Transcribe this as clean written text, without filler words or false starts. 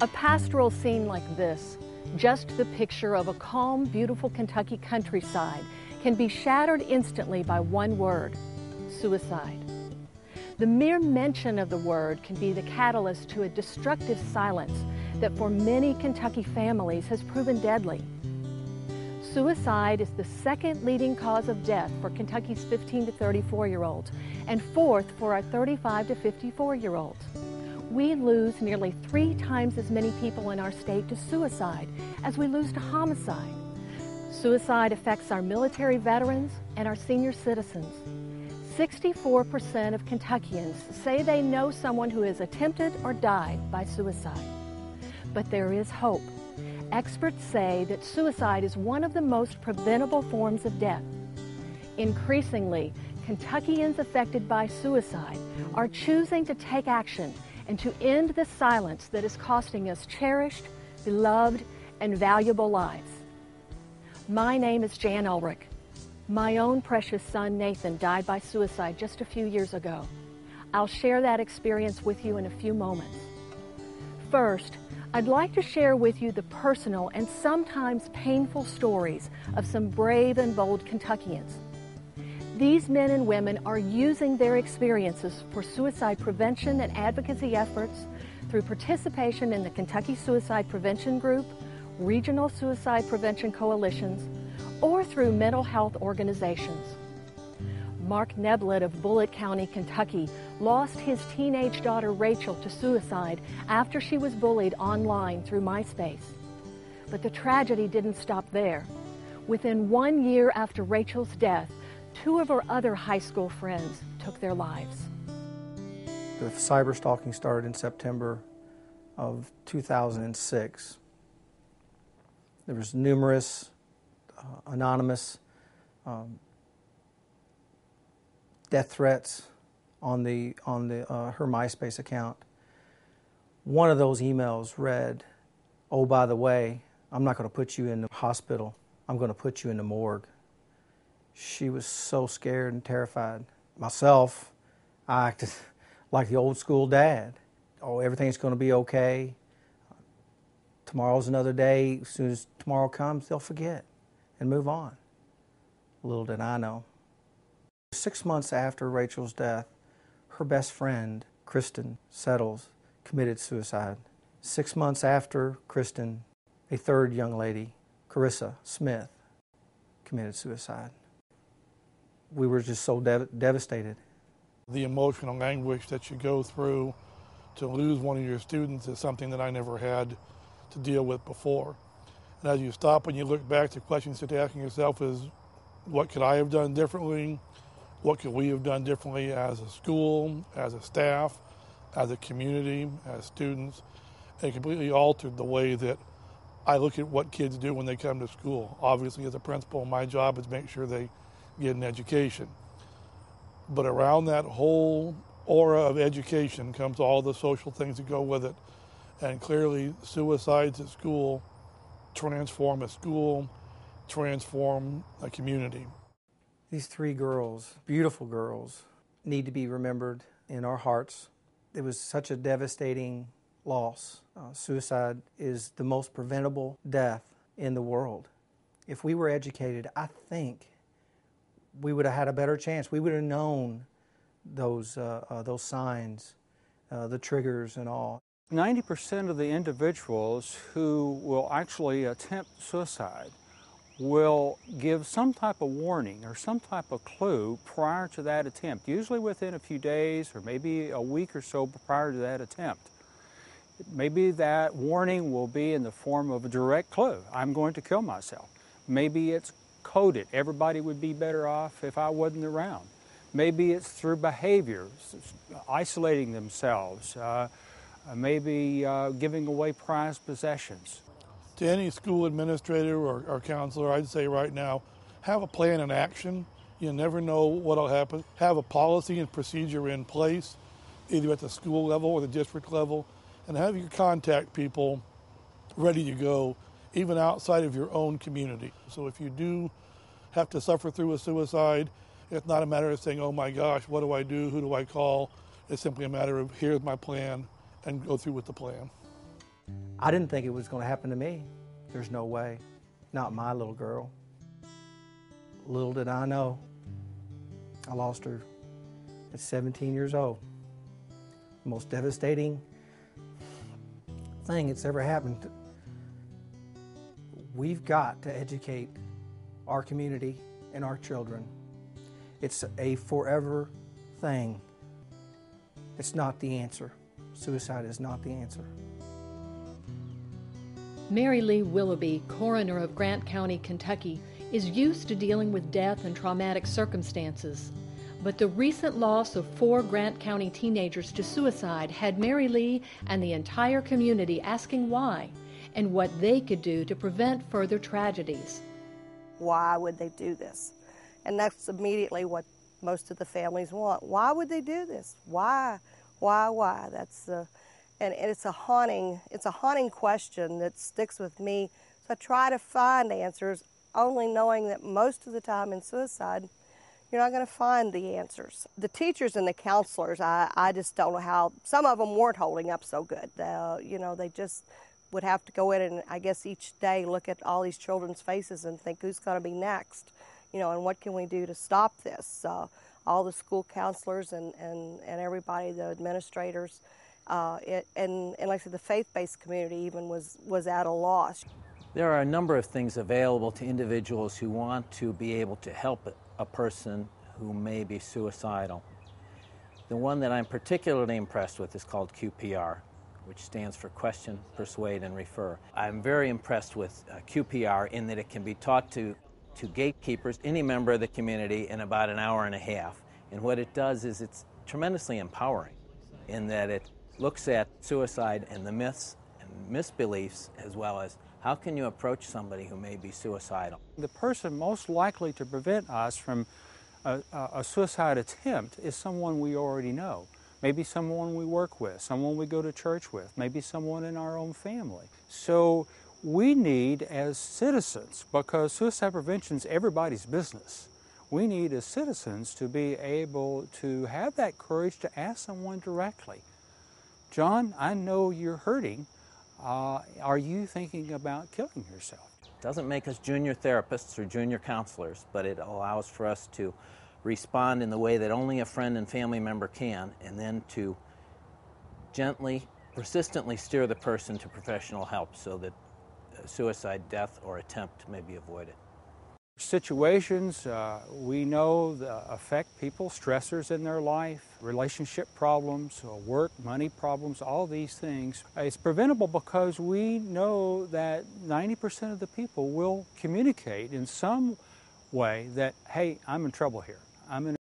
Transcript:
A pastoral scene like this, just the picture of a calm, beautiful Kentucky countryside, can be shattered instantly by one word: suicide. The mere mention of the word can be the catalyst to a destructive silence that for many Kentucky families has proven deadly. Suicide is the second leading cause of death for Kentucky's 15 to 34-year-olds and fourth for our 35 to 54-year-olds. We lose nearly 3 times as many people in our state to suicide as we lose to homicide. Suicide affects our military veterans and our senior citizens. 64% of Kentuckians say they know someone who has attempted or died by suicide. But there is hope. Experts say that suicide is one of the most preventable forms of death. Increasingly, Kentuckians affected by suicide are choosing to take action and to end the silence that is costing us cherished, beloved, and valuable lives. My name is Jan Ulrich. My own precious son, Nathan, died by suicide just a few years ago. I'll share that experience with you in a few moments. First, I'd like to share with you the personal and sometimes painful stories of some brave and bold Kentuckians. These men and women are using their experiences for suicide prevention and advocacy efforts through participation in the Kentucky Suicide Prevention Group, regional suicide prevention coalitions, or through mental health organizations. Mark Neblett of Bullitt County, Kentucky, lost his teenage daughter Rachel to suicide after she was bullied online through MySpace. But the tragedy didn't stop there. Within 1 year after Rachel's death, 2 of her other high school friends took their lives. The cyber stalking started in September of 2006. There was numerous anonymous death threats on her MySpace account. One of those emails read, "Oh, by the way, I'm not going to put you in the hospital. I'm going to put you in the morgue." She was so scared and terrified. Myself, I acted like the old school dad. Oh, everything's going to be okay. Tomorrow's another day. As soon as tomorrow comes, they'll forget and move on. Little did I know. 6 months after Rachel's death, her best friend, Kristen Settles, committed suicide. 6 months after Kristen, a third young lady, Carissa Smith, committed suicide. We were just so devastated. The emotional anguish that you go through to lose one of your students is something that I never had to deal with before. And as you stop and you look back, the questions that you're asking yourself is, what could I have done differently? What could we have done differently as a school, as a staff, as a community, as students? And it completely altered the way that I look at what kids do when they come to school. Obviously, as a principal, my job is to make sure they get an education. But around that whole aura of education comes all the social things that go with it. And clearly, suicides at school transform a school, transform a community. These 3 girls, beautiful girls, need to be remembered in our hearts. It was such a devastating loss. Suicide is the most preventable death in the world. If we were educated, I think we would have had a better chance. We would have known those signs, the triggers and all. 90% of the individuals who will actually attempt suicide will give some type of warning or some type of clue prior to that attempt, usually within a few days or maybe a week or so prior to that attempt. Maybe that warning will be in the form of a direct clue. I'm going to kill myself. Maybe it's coded. Everybody would be better off if I wasn't around. Maybe it's through behavior, isolating themselves, maybe giving away prized possessions. To any school administrator or counselor, I'd say right now, have a plan in action. You never know what'll happen. Have a policy and procedure in place, either at the school level or the district level, and have your contact people ready to go, even outside of your own community. So if you do have to suffer through a suicide, it's not a matter of saying, oh my gosh, what do I do? Who do I call? It's simply a matter of, here's my plan, and go through with the plan. I didn't think it was going to happen to me. There's no way. Not my little girl. Little did I know, I lost her at 17 years old. The most devastating thing that's ever happened. We've got to educate our community and our children. It's a forever thing. It's not the answer. Suicide is not the answer. Mary Lee Willoughby, coroner of Grant County, Kentucky, is used to dealing with death and traumatic circumstances. But the recent loss of 4 Grant County teenagers to suicide had Mary Lee and the entire community asking why and what they could do to prevent further tragedies. Why would they do this? And that's immediately what most of the families want. Why would they do this? Why? That's and it's a haunting question that sticks with me. So I try to find answers, only knowing that most of the time in suicide, you're not going to find the answers. The teachers and the counselors, I just don't know how. Some of them weren't holding up so good. They just would have to go in and, I guess, each day look at all these children's faces and think, who's going to be next? And what can we do to stop this? All the school counselors and everybody, the administrators, and like I said, the faith-based community even was at a loss. There are a number of things available to individuals who want to be able to help a person who may be suicidal. The one that I'm particularly impressed with is called QPR, which stands for Question, Persuade, and Refer. I'm very impressed with QPR in that it can be taught to gatekeepers, any member of the community, in about an hour and a half. And what it does is it's tremendously empowering in that it looks at suicide and the myths and misbeliefs, as well as how can you approach somebody who may be suicidal. The person most likely to prevent us from a suicide attempt is someone we already know. Maybe someone we work with, someone we go to church with, maybe someone in our own family. So we need, as citizens, because suicide prevention is everybody's business, we need as citizens to be able to have that courage to ask someone directly, John, I know you're hurting. Are you thinking about killing yourself? It doesn't make us junior therapists or junior counselors, but it allows for us to respond in the way that only a friend and family member can, and then to gently, persistently steer the person to professional help so that suicide, death, or attempt may be avoided. Situations we know affect people, stressors in their life, relationship problems, work, money problems, all these things. It's preventable because we know that 90% of the people will communicate in some way that, hey, I'm in trouble here. I'm in